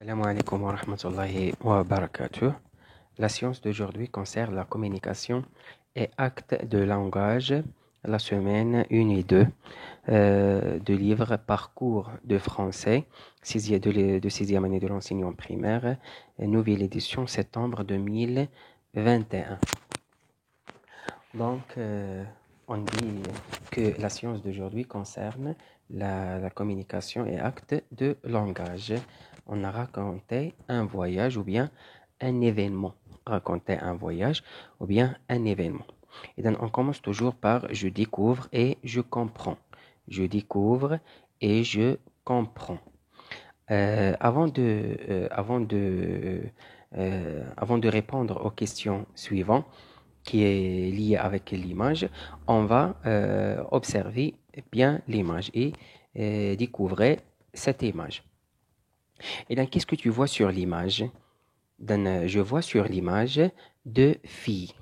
Assalamu alaikum wa rahmatullahi wa barakatuh. La science d'aujourd'hui concerne la communication et actes de langage, la semaine 1 et 2 de livre Parcours de français, de 6e année de l'enseignement primaire, nouvelle édition septembre 2021. Donc, on dit que la science d'aujourd'hui concerne la communication et actes de langage. On a raconté un voyage ou bien un événement. Raconter un voyage ou bien un événement. Et donc, on commence toujours par je découvre et je comprends. Je découvre et je comprends. Avant de répondre aux questions suivantes, qui est liée avec l'image, on va observer bien l'image et découvrir cette image. Et donc, qu'est-ce que tu vois sur l'image? Je vois sur l'image deux filles.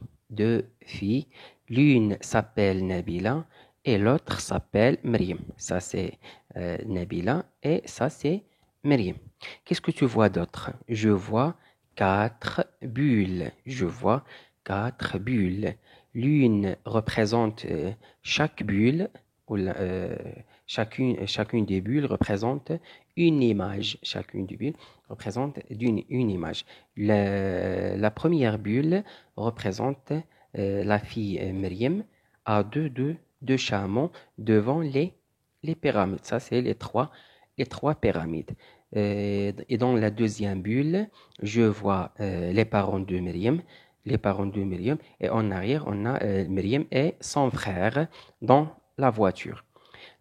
L'une s'appelle Nabila et l'autre s'appelle Maryam. Ça, c'est Nabila et ça, c'est Maryam. Qu'est-ce que tu vois d'autre? Je vois 4 bulles. L'une représente chaque bulle, ou chacune des bulles représente une image. Chacune des bulles représente une image. La première bulle représente la fille Myriam à deux chameaux devant les pyramides. Ça, c'est les trois pyramides. Et dans la deuxième bulle, je vois les parents de Myriam. Et en arrière, on a Myriam et son frère dans la voiture.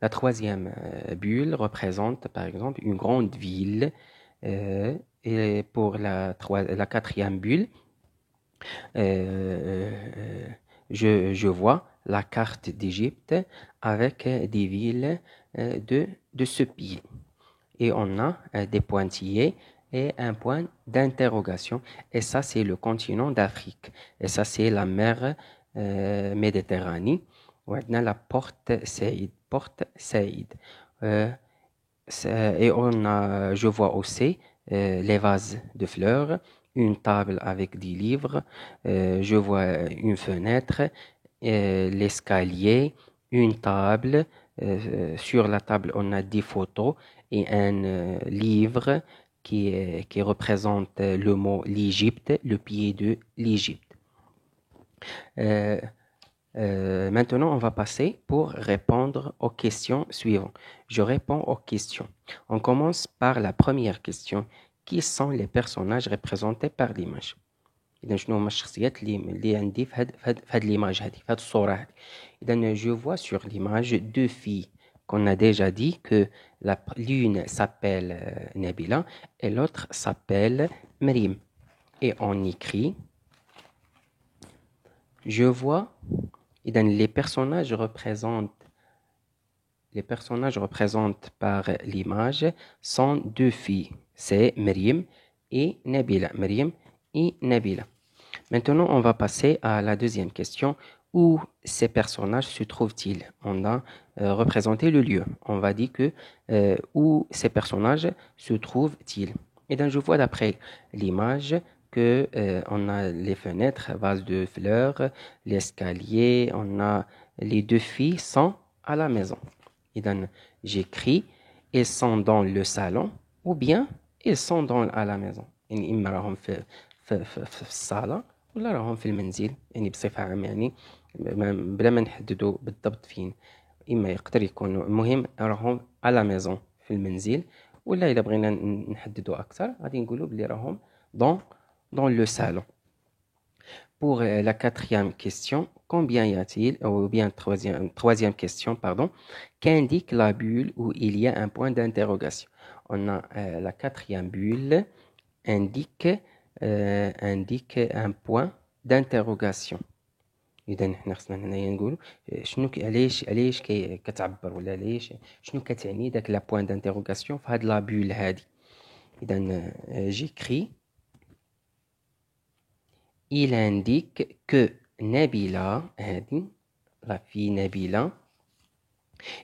La troisième bulle représente, par exemple, une grande ville. Et pour la quatrième bulle, je vois la carte d'Égypte avec des villes de ce pays. Et on a des pointillés et un point d'interrogation. Et ça, c'est le continent d'Afrique. Et ça, c'est la mer Méditerranée. On a la porte Saïd. Et je vois aussi les vases de fleurs, une table avec des livres, je vois une fenêtre, l'escalier, une table. Sur la table, on a des photos et un livre qui représente le mot l'Égypte, le pays de l'Égypte. Maintenant, on va passer pour répondre aux questions suivantes. Je réponds aux questions. On commence par la première question. Qui sont les personnages représentés par l'image? إذا شنو هما الشخصيات اللي عندي في هاد l'image هذه في هاد الصورة هذه. إذا je vois sur l'image deux filles qu'on a déjà dit que l'une s'appelle Nabila et l'autre s'appelle Maryam. Et on écrit je vois les personnages représentés par l'image sont deux filles. C'est Maryam et Nabila. Maintenant, on va passer à la deuxième question. Où ces personnages se trouvent-ils? On a représenté le lieu. On va dire que où ces personnages se trouvent-ils? Et donc, je vois d'après l'image que on a les fenêtres, vases de fleurs, l'escalier, on a les deux filles sont à la maison. Et donc, j'écris, ils sont dans le salon ou bien ils sont à la maison. يعني إما راهم في الصالة ولا راهم في المنزل. يعني بصفة عامة يعني بلا ما نحددوا بالضبط فين. إما يقدر يكونوا المهم راهم على la maison في المنزل ولا إذا بغينا نحددوا أكثر غادي نقولوا بلي راهم dans le salon. Pour la quatrième question, combien y a-t-il, ou bien troisième question, pardon, qu'indique la bulle où il y a un point d'interrogation? On a la quatrième bulle indique un point d'interrogation. إذا حنا خصنا هنايا نقولوا شنو علاش كتعبر ولا علاش شنو كتعني داك لا بوين دانتيروغاسيون في هاد لا بول هادي. إذا j'écris il indique que Nabila, la fille Nabila,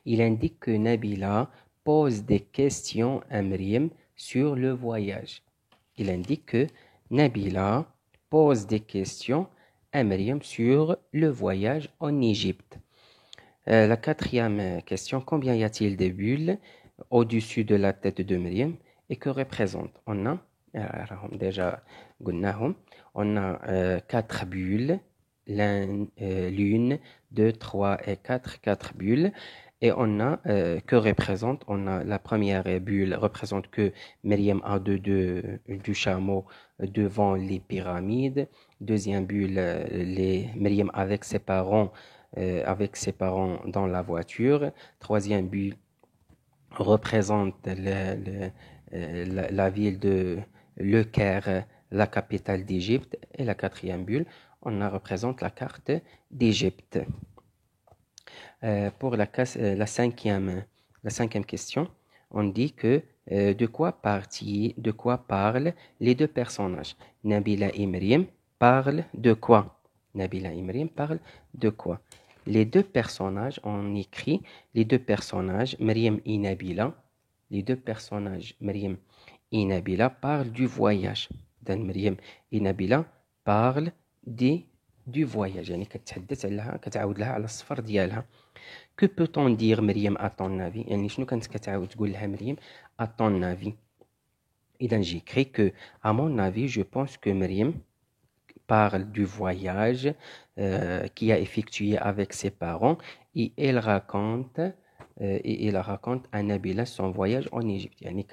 il indique que Nabila pose des questions à Myriam sur le voyage. il indique que Nabila pose des questions à Myriam sur le voyage en Égypte. La quatrième question, combien y a-t-il de bulles au-dessus de la tête de Myriam et que représente? On a déjà قلناهم. On a 4 bulles, l'une, 2, 3 et 4 bulles. Et on a que représente, on a la première bulle représente que Myriam a du chameau devant les pyramides. Deuxième bulle, Myriam avec ses parents dans la voiture. Troisième bulle représente la ville de Le Caire, la capitale d'Égypte. Et la quatrième bulle, on a représente la carte d'Égypte. Pour la cinquième question, on dit que de quoi parlent les deux personnages? Nabila et Myriam parlent de quoi? Nabila et Myriam parlent de quoi? Les deux personnages, on écrit les deux personnages, Myriam et Nabila. Les deux personnages, Myriam et Nabila, parlent du voyage. Donc, Myriam et Nabila parlent du voyage. يعني كتحدث عليها كتعاود لها على السفر ديالها. Que peut-on dire Myriam à ton avis? يعني شنو كانت كتعاود تقول لها مريم à ton avis? إذا j'écris que à mon avis je pense que Myriam parle du voyage qu'il a effectué avec ses parents et elle raconte à Nabila son voyage en Égypte. يعني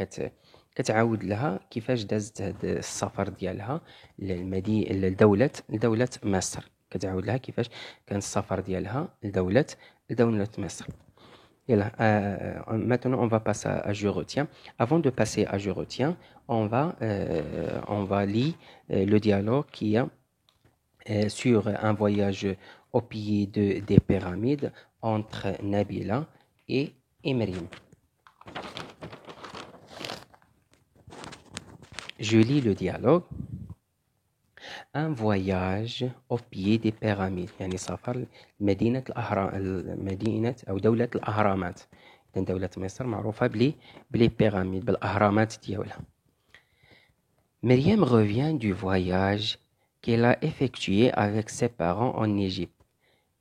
كتعاود لها كيفاش دازت هذا السفر ديالها لدولة مصر. كتعاود لها كيفاش كان السفر ديالها لدولة مصر. Maintenant, on va passer à Je retiens. Avant de passer à Je retiens, on va lire le dialogue qui y a sur un voyage au pied des pyramides entre Nabila et Myriam. Je lis le dialogue. Un voyage au pied des pyramides يعني سفر مدينة أو دولة الأهرامات. دولة مصر معروفة بلي بيراميد بالأهرامات ديالها. Myriam revient du voyage qu'elle a effectué avec ses parents en Égypte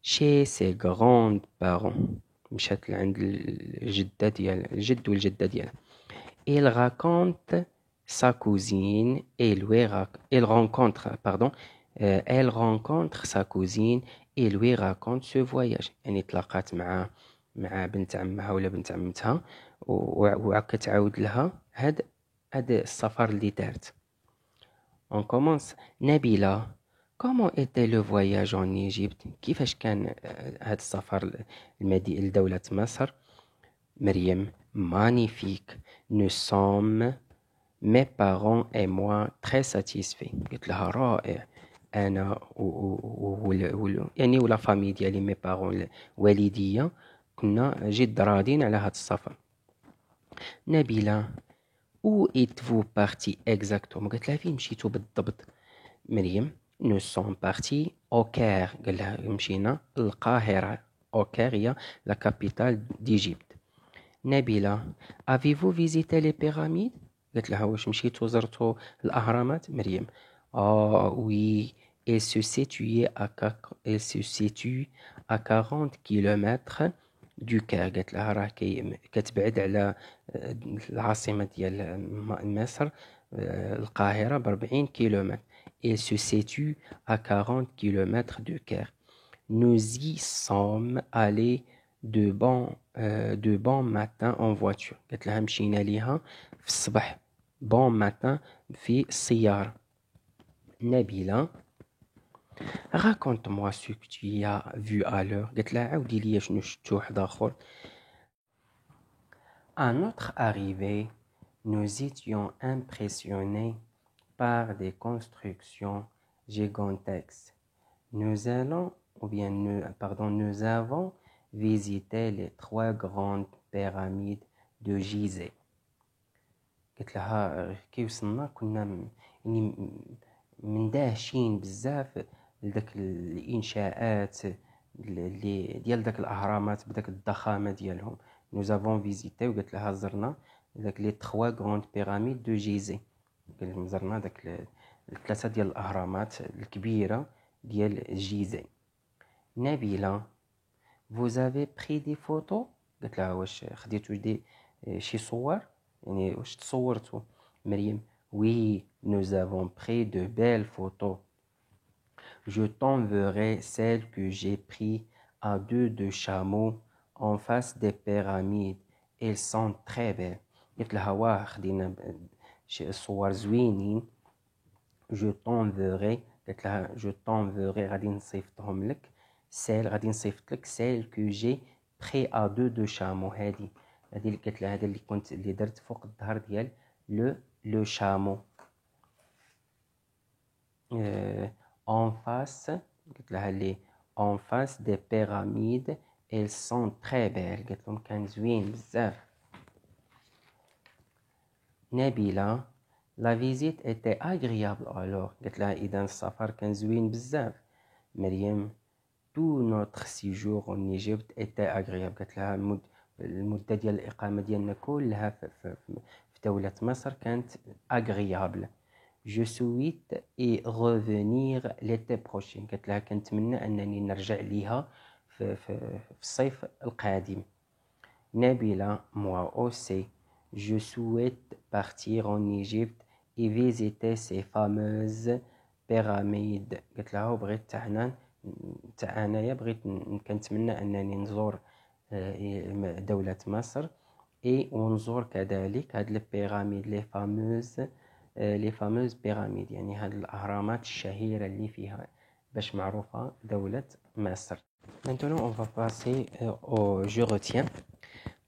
chez ses grands-parents. مشات لعند الجد والجدة ديالها. Elle raconte sa cousine et elle rencontre sa cousine et lui raconte ce voyage. يعني تلاقات مع بنت عمها ولا بنت عمتها وكتعاود لها هاد السفر اللي دارت. On commence. Nabila, comment était le voyage en Égypte? كيفاش كان هاد السفر لدولة مصر؟ Myriam, magnifique. Nous sommes mes parents et moi très satisfaits. قلت لها رائع. أنا يعني ولا فامي ديالي mes parents والدية كنا جد راضين على هذا السفر. نبيلة, où êtes-vous parti exactement? قلت لها فين مشيتوا بالضبط؟ مريم, nous sommes partis au Caire. قال لها مشينا القاهرة. au Caire هي la capitale d'Égypte. نبيلة, avez-vous visité les pyramides? قلت لها واش مشيتوا زرتوا الأهرامات؟ مريم, oui, elle se situe à 40 kilomètres du Caire. قالت لها راه كتبعد على العاصمة ديال مصر القاهرة ب40 كيلومتر. Elle se situe à 40 kilomètres du Caire. Nous y sommes allés de bon matin en voiture. قالت لها مشينا ليها في الصباح bon matin في السيارة. نبيلة, raconte-moi ce que tu as vu alors. قالت لها عاودي لي شنو شفتو واحد آخر. À notre arrivée, nous étions impressionnés par des constructions gigantesques. Nous avons visité les 3 grandes pyramides de Gizeh. قلت لها كي وصلنا كنا مندهشين بزاف لذاك الانشاءات اللي ديال داك الاهرامات بداك الضخامه ديالهم. nous avons visité وقلت لها زرنا داك لي 3 grandes pyramides de Gizeh. زرنا داك الثلاثة ديال الأهرامات الكبيرة ديال جيزة. نبيلة vous avez pris des photos؟ قالت لها واش خديتو شي صور، يعني واش تصورتو؟ مريم oui nous avons pris de belles photos. Je t'enverrai celle que j'ai pris à dos de chameau en face des pyramides. Elles sont très belles. قلت لها واه خدينا صور زوينين. Je t'enverrai، قلت لها je t'enverrai غادي نصيفطهم لك، غادي نصيفط لك celle que j'ai pris à dos de chameau. هذه اللي قلت لها هذا اللي درت فوق الظهر ديال لو شامو. En face، قلت لها اللي en face des pyramides elles sont très belles. قلت لهم كان زوين بزاف. نبيلة la visite était agréable alors. قلت لها إذا السفر كان زوين بزاف. مريم tout notre séjour en Égypte était agréable. قلت لها المدة ديال الإقامة ديالنا كلها في دولة مصر كانت agréable. Je souhaite y revenir l'été prochain. قلت لها كنتمنى أنني نرجع ليها في الصيف القادم. نبيلة moi aussi je souhaite partir en Égypte et visiter ces fameuses pyramides. قلت لها وبغيت تاع أنايا بغيت كنتمنى أنني نزور دولة مصر ونزور كذلك هاد البيراميد لي فاموز بيراميد، يعني هاد الأهرامات الشهيرة اللي فيها باش معروفة دولة مصر. Maintenant on va passer au je retiens.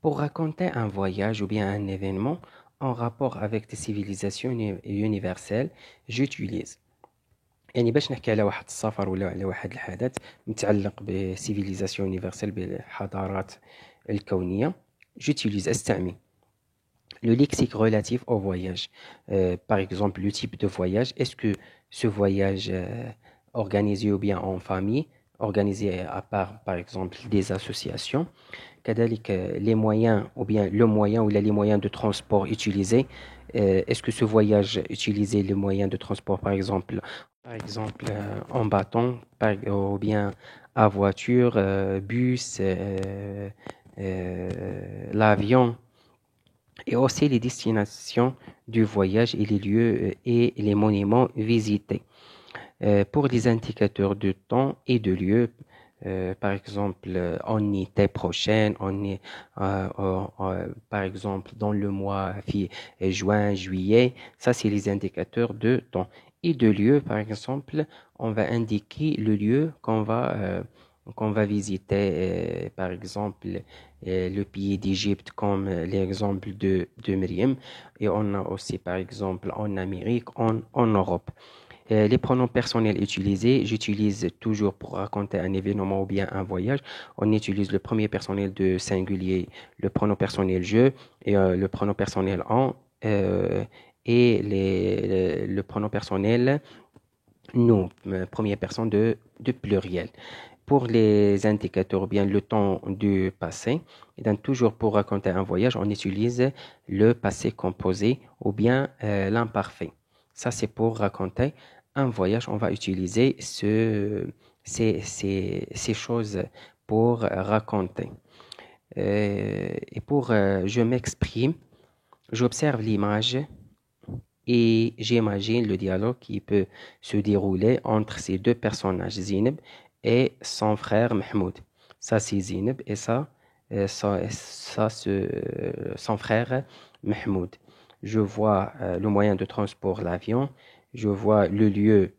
Pour raconter un voyage ou bien un événement en rapport avec des civilisations universelles, j'utilise. يعني باش نحكي على واحد السفر ولا على واحد الحدث متعلق بسيفيليزاسيون يونيفرسال بالحضارات الكونية، j'utilise استعمل le lexique relatif au voyage. Par exemple, le type de voyage. Est-ce que ce voyage organisé ou bien en famille, organisé à part, par exemple, des associations. كذلك les moyens ou bien le moyen ou les moyens de transport utilisés. Est-ce que ce voyage utilisait les moyens de transport, par exemple en bâton, ou bien à voiture, bus, l'avion, et aussi les destinations du voyage et les lieux et les monuments visités. Pour les indicateurs de temps et de lieu, par exemple en été prochaine, par exemple dans le mois juin, juillet, ça c'est les indicateurs de temps. Et de lieu, par exemple, on va indiquer le lieu qu'on va visiter, par exemple le pays d'Égypte comme l'exemple de Myriam, et on a aussi par exemple en Amérique, en Europe. Les pronoms personnels utilisés, j'utilise toujours pour raconter un événement ou bien un voyage. On utilise le premier personnel de singulier, le pronom personnel je, et le pronom personnel en, et le pronom personnel nous, première personne de pluriel. Pour les indicateurs ou bien le temps du passé, et donc toujours pour raconter un voyage, on utilise le passé composé ou bien l'imparfait. Ça, c'est pour raconter un voyage. On va utiliser ces choses pour raconter. Et pour je m'exprime, j'observe l'image et j'imagine le dialogue qui peut se dérouler entre ces deux personnages, Zineb et son frère Mahmoud. Ça, c'est Zineb et ça son frère Mahmoud. Je vois le moyen de transport, l'avion. Je vois le lieu,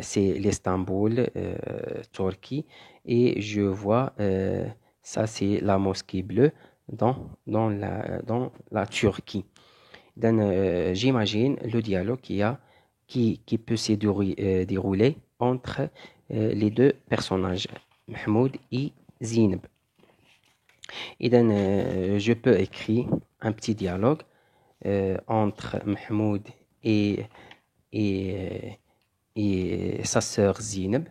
c'est l'Istanbul, Turquie. Et je vois, ça c'est la mosquée bleue dans la Turquie. J'imagine le dialogue qui peut se dérouler entre les deux personnages, Mahmoud et Zineb. Et je peux écrire un petit dialogue entre Mahmoud et sa sœur Zineb.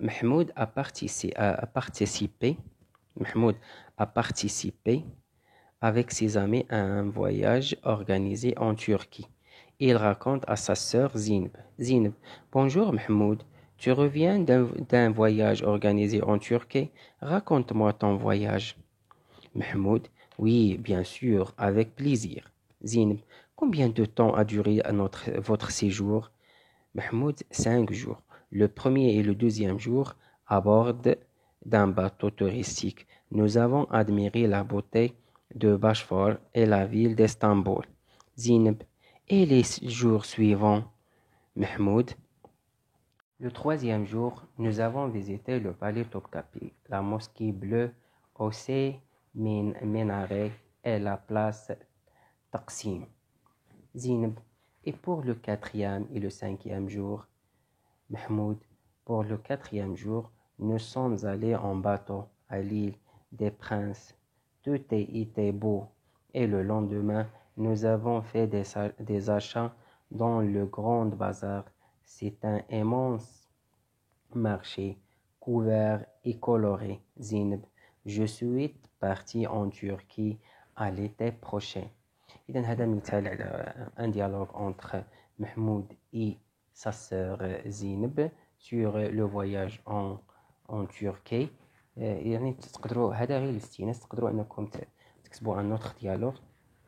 Mahmoud a participé avec ses amis à un voyage organisé en Turquie. Il raconte à sa sœur Zineb. Zineb, bonjour Mahmoud, tu reviens d'un voyage organisé en Turquie? Raconte-moi ton voyage. Mahmoud, oui, bien sûr, avec plaisir. Zineb, combien de temps a duré votre séjour? Mahmoud, 5 jours. Le premier et le deuxième jour, à bord d'un bateau touristique, nous avons admiré la beauté de Bosphore et la ville d'Istanbul. Zineb, et les jours suivants? Mahmoud, le troisième jour, nous avons visité le palais Topkapi, la mosquée bleue, aussi minaret et la place Taksim. Zineb, et pour le quatrième et le cinquième jour? Mahmoud, pour le quatrième jour, nous sommes allés en bateau à l'île des Princes. Tout était beau et le lendemain, nous avons fait des achats dans le grand bazar. C'est un immense marché couvert et coloré. Zineb, je suis parti en Turquie à l'été prochain. إذا هذا مثال على un dialogue entre Mahmoud et sa sœur Zineb sur le voyage en Turquie. يعني تقدروا هذا غير الاستئناس تقدروا انكم تكتبوا un autre dialogue.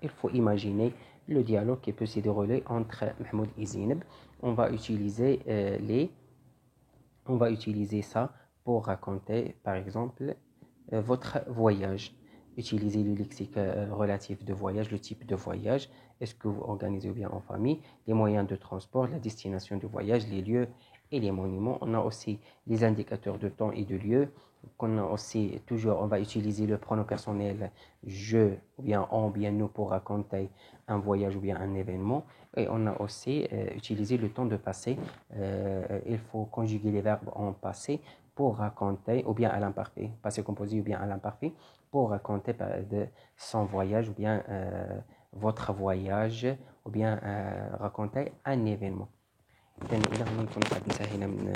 Il faut imaginer le dialogue qui peut se dérouler entre Mahmoud et Zineb. On va utiliser on va utiliser ça pour raconter par exemple votre voyage. Utilisez le lexique relatif de voyage, le type de voyage, est-ce que vous organisez ou bien en famille, les moyens de transport, la destination du voyage, les lieux et les monuments. On a aussi les indicateurs de temps et de lieu. On a aussi toujours, on va utiliser le pronom personnel je ou bien on ou bien nous pour raconter un voyage ou bien un événement. Et on a aussi utilisé le temps de passé. Il faut conjuguer les verbes en passé pour raconter, ou bien à l'imparfait, passé composé ou bien à l'imparfait, pour raconter de son voyage ou bien votre voyage ou bien raconter un événement. إذا إلى هنا نكون قد انتهينا من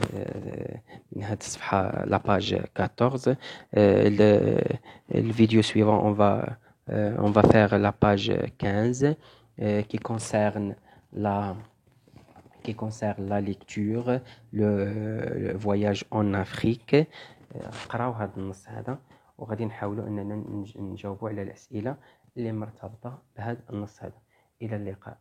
هذه الصفحة la page 14. Le vidéo suivant on va faire la page 15 qui concerne la lecture, le voyage en Afrique. قراو هذا النص هذا وغادي نحاولوا اننا نجاوبوا على الاسئله اللي مرتبطه بهذا النص هذا. الى اللقاء.